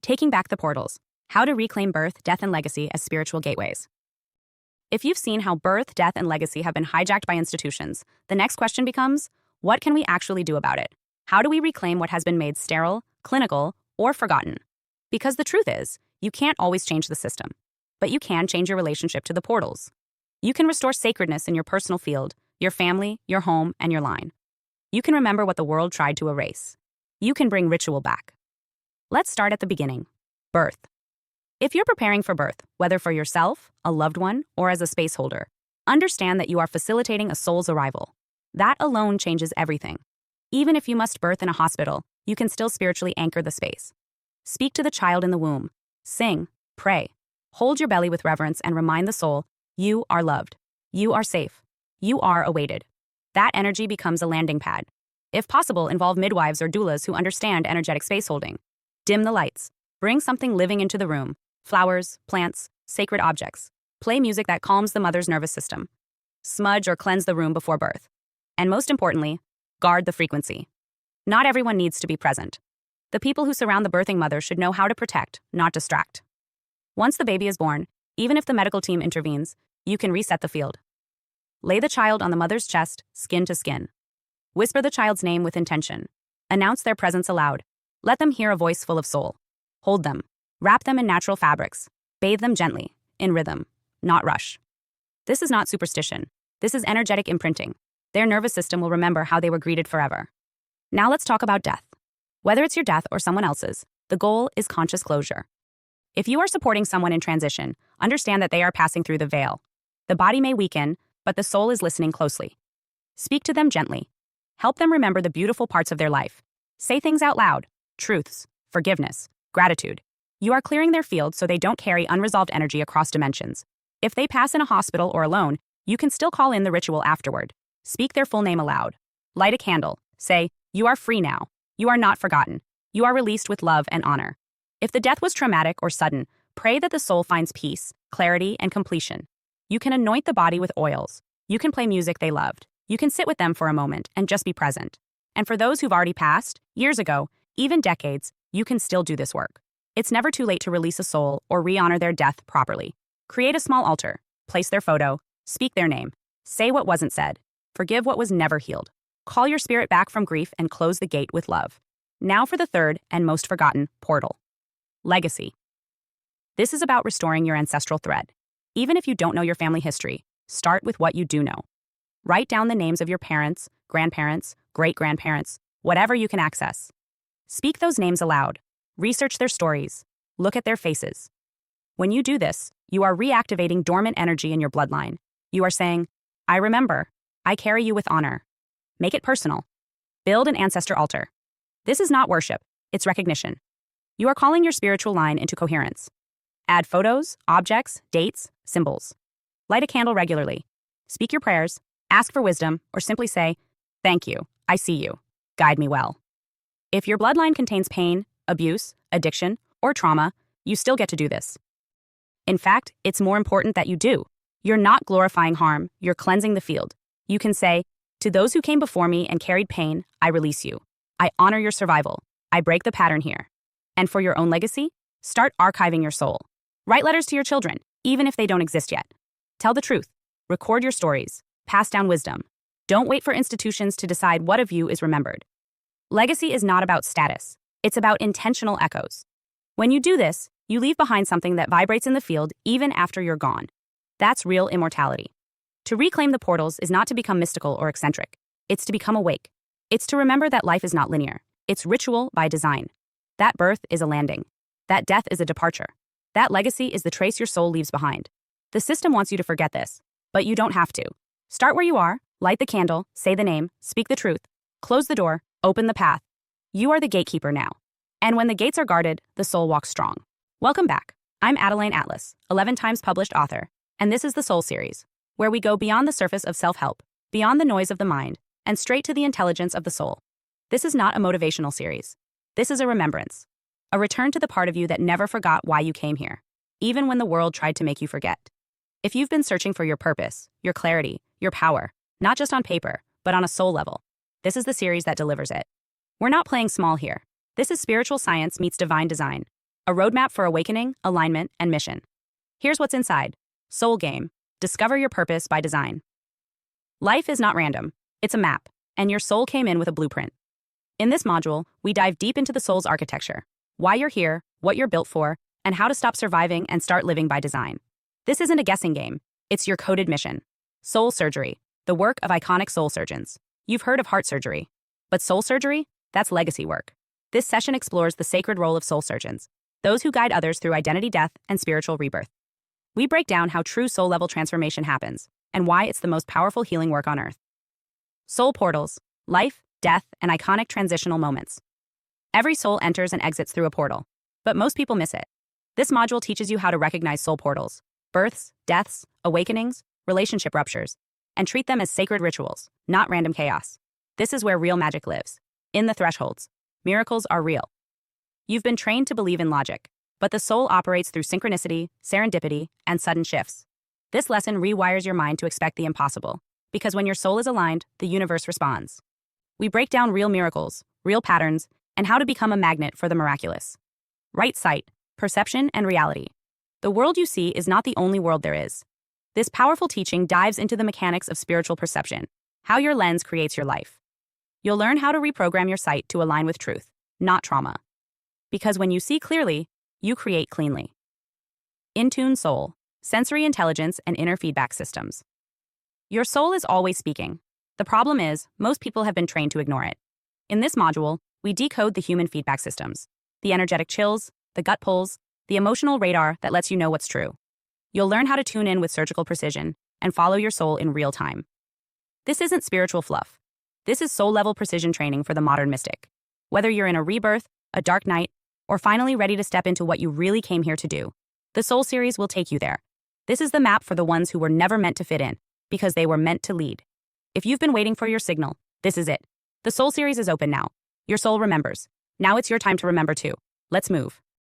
Taking Back the Portals: How to Reclaim Birth, Death, and Legacy as Spiritual Gateways. If you've seen how birth, death, and legacy have been hijacked by institutions, the next question becomes, what can we actually do about it? How do we reclaim what has been made sterile, clinical, or forgotten? Because the truth is, you can't always change the system, but you can change your relationship to the portals. You can restore sacredness in your personal field, your family, your home, and your line. You can remember what the world tried to erase. You can bring ritual back. Let's start at the beginning. Birth. If you're preparing for birth, whether for yourself, a loved one, or as a space holder, understand that you are facilitating a soul's arrival. That alone changes everything. Even if you must birth in a hospital, you can still spiritually anchor the space. Speak to the child in the womb. Sing, pray. Hold your belly with reverence and remind the soul, you are loved. You are safe. You are awaited. That energy becomes a landing pad. If possible, involve midwives or doulas who understand energetic space holding. Dim the lights. Bring something living into the room. Flowers, plants, sacred objects. Play music that calms the mother's nervous system. Smudge or cleanse the room before birth. And most importantly, guard the frequency. Not everyone needs to be present. The people who surround the birthing mother should know how to protect, not distract. Once the baby is born, even if the medical team intervenes, you can reset the field. Lay the child on the mother's chest, skin to skin. Whisper the child's name with intention. Announce their presence aloud. Let them hear a voice full of soul. Hold them. Wrap them in natural fabrics. Bathe them gently, in rhythm, not rush. This is not superstition. This is energetic imprinting. Their nervous system will remember how they were greeted forever. Now let's talk about death. Whether it's your death or someone else's, the goal is conscious closure. If you are supporting someone in transition, understand that they are passing through the veil. The body may weaken, but the soul is listening closely. Speak to them gently. Help them remember the beautiful parts of their life. Say things out loud, truths, forgiveness, gratitude. You are clearing their field so they don't carry unresolved energy across dimensions. If they pass in a hospital or alone, you can still call in the ritual afterward. Speak their full name aloud. Light a candle. Say, you are free now. You are not forgotten. You are released with love and honor. If the death was traumatic or sudden, pray that the soul finds peace, clarity, and completion. You can anoint the body with oils. You can play music they loved. You can sit with them for a moment and just be present. And for those who've already passed, years ago, even decades, you can still do this work. It's never too late to release a soul or re-honor their death properly. Create a small altar, place their photo, speak their name, say what wasn't said, forgive what was never healed. Call your spirit back from grief and close the gate with love. Now for the third and most forgotten portal. Legacy. This is about restoring your ancestral thread. Even if you don't know your family history, start with what you do know. Write down the names of your parents, grandparents, great-grandparents, whatever you can access. Speak those names aloud. Research their stories. Look at their faces. When you do this, you are reactivating dormant energy in your bloodline. You are saying, I remember. I carry you with honor. Make it personal. Build an ancestor altar. This is not worship, it's recognition. You are calling your spiritual line into coherence. Add photos, objects, dates, symbols. Light a candle regularly. Speak your prayers, ask for wisdom, or simply say, thank you, I see you. Guide me well. If your bloodline contains pain, abuse, addiction, or trauma, you still get to do this. In fact, it's more important that you do. You're not glorifying harm, you're cleansing the field. You can say, to those who came before me and carried pain, I release you. I honor your survival. I break the pattern here. And for your own legacy, start archiving your soul. Write letters to your children, even if they don't exist yet. Tell the truth. Record your stories. Pass down wisdom. Don't wait for institutions to decide what of you is remembered. Legacy is not about status. It's about intentional echoes. When you do this, you leave behind something that vibrates in the field even after you're gone. That's real immortality. To reclaim the portals is not to become mystical or eccentric. It's to become awake. It's to remember that life is not linear. It's ritual by design. That birth is a landing. That death is a departure. That legacy is the trace your soul leaves behind. The system wants you to forget this, but you don't have to. Start where you are, light the candle, say the name, speak the truth, close the door, open the path. You are the gatekeeper now. And when the gates are guarded, the soul walks strong. Welcome back. I'm Adeline Atlas, 11 times published author, and this is the Soul Series, where we go beyond the surface of self-help, beyond the noise of the mind, and straight to the intelligence of the soul. This is not a motivational series. This is a remembrance. A return to the part of you that never forgot why you came here, even when the world tried to make you forget. If you've been searching for your purpose, your clarity, your power, not just on paper, but on a soul level, this is the series that delivers it. We're not playing small here. This is spiritual science meets divine design. a roadmap for awakening, alignment, and mission. Here's what's inside. Soul Game. Discover your purpose by design. Life is not random. It's a map, and your soul came in with a blueprint. In this module, we dive deep into the soul's architecture, why you're here, what you're built for, and how to stop surviving and start living by design. This isn't a guessing game. It's your coded mission. Soul surgery, the work of iconic soul surgeons. You've heard of heart surgery. But soul surgery? That's legacy work. This session explores the sacred role of soul surgeons, those who guide others through identity death and spiritual rebirth. We break down how true soul-level transformation happens and why it's the most powerful healing work on earth. Soul portals, life, death, and iconic transitional moments. Every soul enters and exits through a portal, but most people miss it. This module teaches you how to recognize soul portals, births, deaths, awakenings, relationship ruptures, and treat them as sacred rituals, not random chaos. This is where real magic lives. In the thresholds, miracles are real. You've been trained to believe in logic, but the soul operates through synchronicity, serendipity, and sudden shifts. This lesson rewires your mind to expect the impossible, because when your soul is aligned, the universe responds. We break down real miracles, real patterns, and how to become a magnet for the miraculous. Right sight, perception, and reality. The world you see is not the only world there is. This powerful teaching dives into the mechanics of spiritual perception, how your lens creates your life. You'll learn how to reprogram your sight to align with truth, not trauma. Because when you see clearly, you create cleanly. In-tune soul, sensory intelligence, and inner feedback systems. Your soul is always speaking. The problem is, most people have been trained to ignore it. In this module, we decode the human feedback systems, the energetic chills, the gut pulls, the emotional radar that lets you know what's true. You'll learn how to tune in with surgical precision and follow your soul in real time. This isn't spiritual fluff. This is soul-level precision training for the modern mystic. Whether you're in a rebirth, a dark night, or finally ready to step into what you really came here to do, the Soul series will take you there. This is the map for the ones who were never meant to fit in, because they were meant to lead. If you've been waiting for your signal, this is it. The Soul series is open now. Your soul remembers. Now it's your time to remember too. Let's move.